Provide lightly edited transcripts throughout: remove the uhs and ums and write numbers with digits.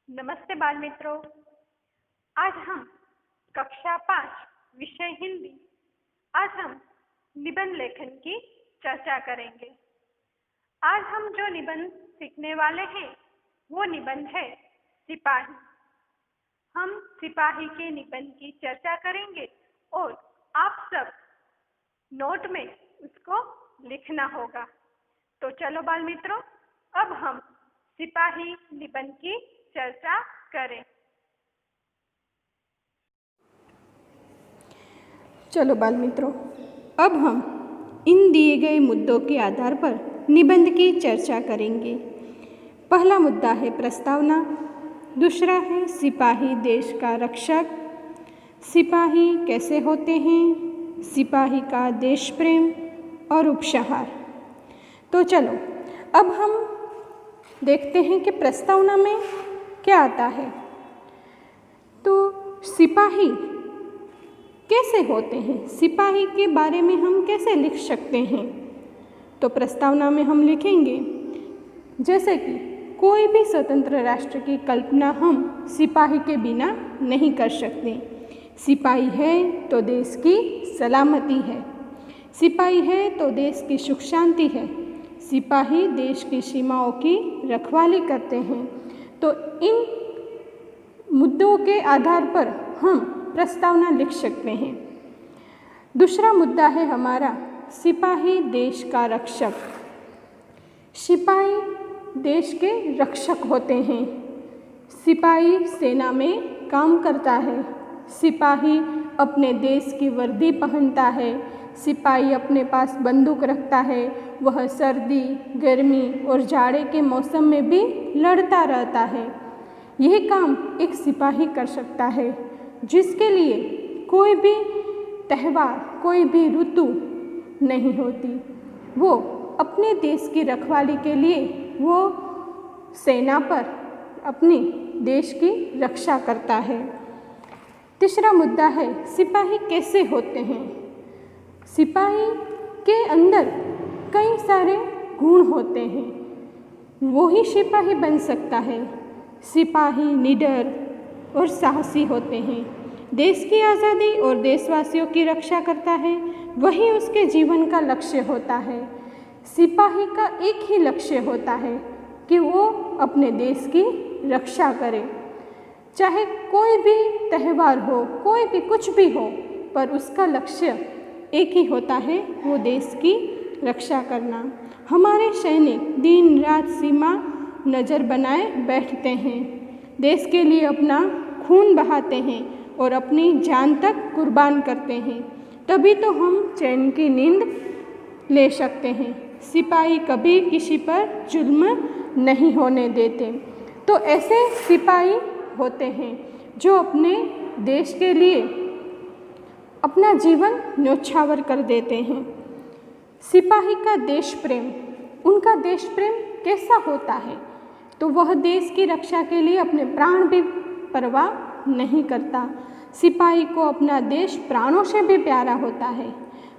नमस्ते बाल मित्रों। आज हम कक्षा 5 विषय हिंदी। आज हम निबंध लेखन की चर्चा करेंगे। आज हम जो निबंध सीखने वाले हैं वो निबंध है सिपाही। हम सिपाही के निबंध की चर्चा करेंगे और आप सब नोट में उसको लिखना होगा। तो चलो बाल मित्रों, अब हम सिपाही निबंध की चर्चा करें। चलो बाल मित्रों, अब हम इन दिए गए मुद्दों के आधार पर निबंध की चर्चा करेंगे। पहला मुद्दा है प्रस्तावना, दूसरा है सिपाही देश का रक्षक, सिपाही कैसे होते हैं, सिपाही का देश प्रेम और उपसंहार। तो चलो अब हम देखते हैं कि प्रस्तावना में क्या आता है। तो सिपाही कैसे होते हैं, सिपाही के बारे में हम कैसे लिख सकते हैं। तो प्रस्तावना में हम लिखेंगे जैसे कि कोई भी स्वतंत्र राष्ट्र की कल्पना हम सिपाही के बिना नहीं कर सकते। सिपाही है तो देश की सलामती है, सिपाही है तो देश की सुख शांति है, सिपाही देश की सीमाओं की रखवाली करते हैं। तो इन मुद्दों के आधार पर हम प्रस्तावना लिख सकते हैं। दूसरा मुद्दा है हमारा सिपाही देश का रक्षक। सिपाही देश के रक्षक होते हैं। सिपाही सेना में काम करता है, सिपाही अपने देश की वर्दी पहनता है, सिपाही अपने पास बंदूक रखता है, वह सर्दी, गर्मी और जाड़े के मौसम में भी लड़ता रहता है। यह काम एक सिपाही कर सकता है, जिसके लिए कोई भी त्यौहार, कोई भी ऋतु नहीं होती। वो अपने देश की रखवाली के लिए वो सेना पर अपने देश की रक्षा करता है। तीसरा मुद्दा है सिपाही कैसे होते हैं। सिपाही के अंदर कई सारे गुण होते हैं, वो ही सिपाही बन सकता है। सिपाही निडर और साहसी होते हैं, देश की आज़ादी और देशवासियों की रक्षा करता है, वही उसके जीवन का लक्ष्य होता है। सिपाही का एक ही लक्ष्य होता है कि वो अपने देश की रक्षा करे। चाहे कोई भी त्यौहार हो, कोई भी कुछ भी हो, पर उसका लक्ष्य एक ही होता है, वो देश की रक्षा करना। हमारे सैनिक दिन रात सीमा नज़र बनाए बैठते हैं, देश के लिए अपना खून बहाते हैं और अपनी जान तक कुर्बान करते हैं, तभी तो हम चैन की नींद ले सकते हैं। सिपाही कभी किसी पर जुल्म नहीं होने देते। तो ऐसे सिपाही होते हैं जो अपने देश के लिए अपना जीवन न्योछावर कर देते हैं। सिपाही का देश प्रेम, उनका देश प्रेम कैसा होता है। तो वह देश की रक्षा के लिए अपने प्राण भी परवाह नहीं करता। सिपाही को अपना देश प्राणों से भी प्यारा होता है,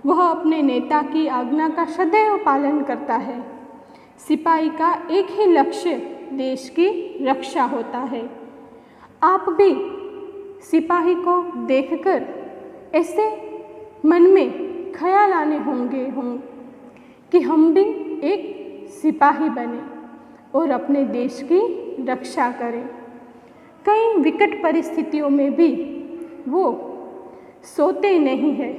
वह अपने नेता की आज्ञा का सदैव पालन करता है। सिपाही का एक ही लक्ष्य देश की रक्षा होता है। आप भी सिपाही को देखकर ऐसे मन में ख्याल आने होंगे कि हम भी एक सिपाही बने और अपने देश की रक्षा करें। कई विकट परिस्थितियों में भी वो सोते नहीं हैं,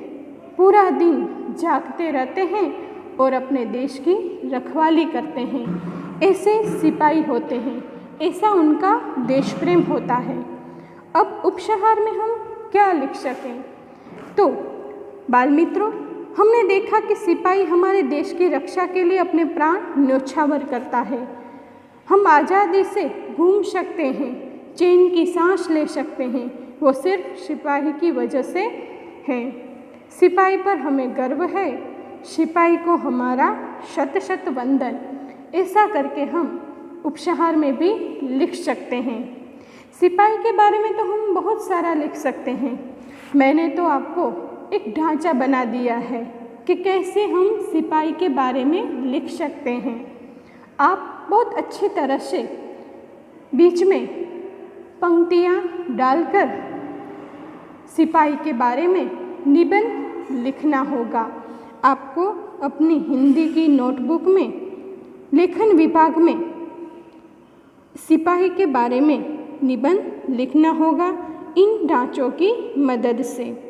पूरा दिन जागते रहते हैं और अपने देश की रखवाली करते हैं। ऐसे सिपाही होते हैं, ऐसा उनका देश प्रेम होता है। अब उपसंहार में हम क्या लिख सकें। तो बाल मित्रों, हमने देखा कि सिपाही हमारे देश की रक्षा के लिए अपने प्राण न्योछावर करता है। हम आज़ादी से घूम सकते हैं, चैन की सांस ले सकते हैं, वो सिर्फ सिपाही की वजह से है। सिपाही पर हमें गर्व है, सिपाही को हमारा शत शत वंदन। ऐसा करके हम उपसंहार में भी लिख सकते हैं। सिपाही के बारे में तो हम बहुत सारा लिख सकते हैं। मैंने तो आपको एक ढांचा बना दिया है कि कैसे हम सिपाही के बारे में लिख सकते हैं। आप बहुत अच्छी तरह से बीच में पंक्तियाँ डालकर सिपाही के बारे में निबंध लिखना होगा। आपको अपनी हिंदी की नोटबुक में लेखन विभाग में सिपाही के बारे में निबंध लिखना होगा इन ढांचों की मदद से।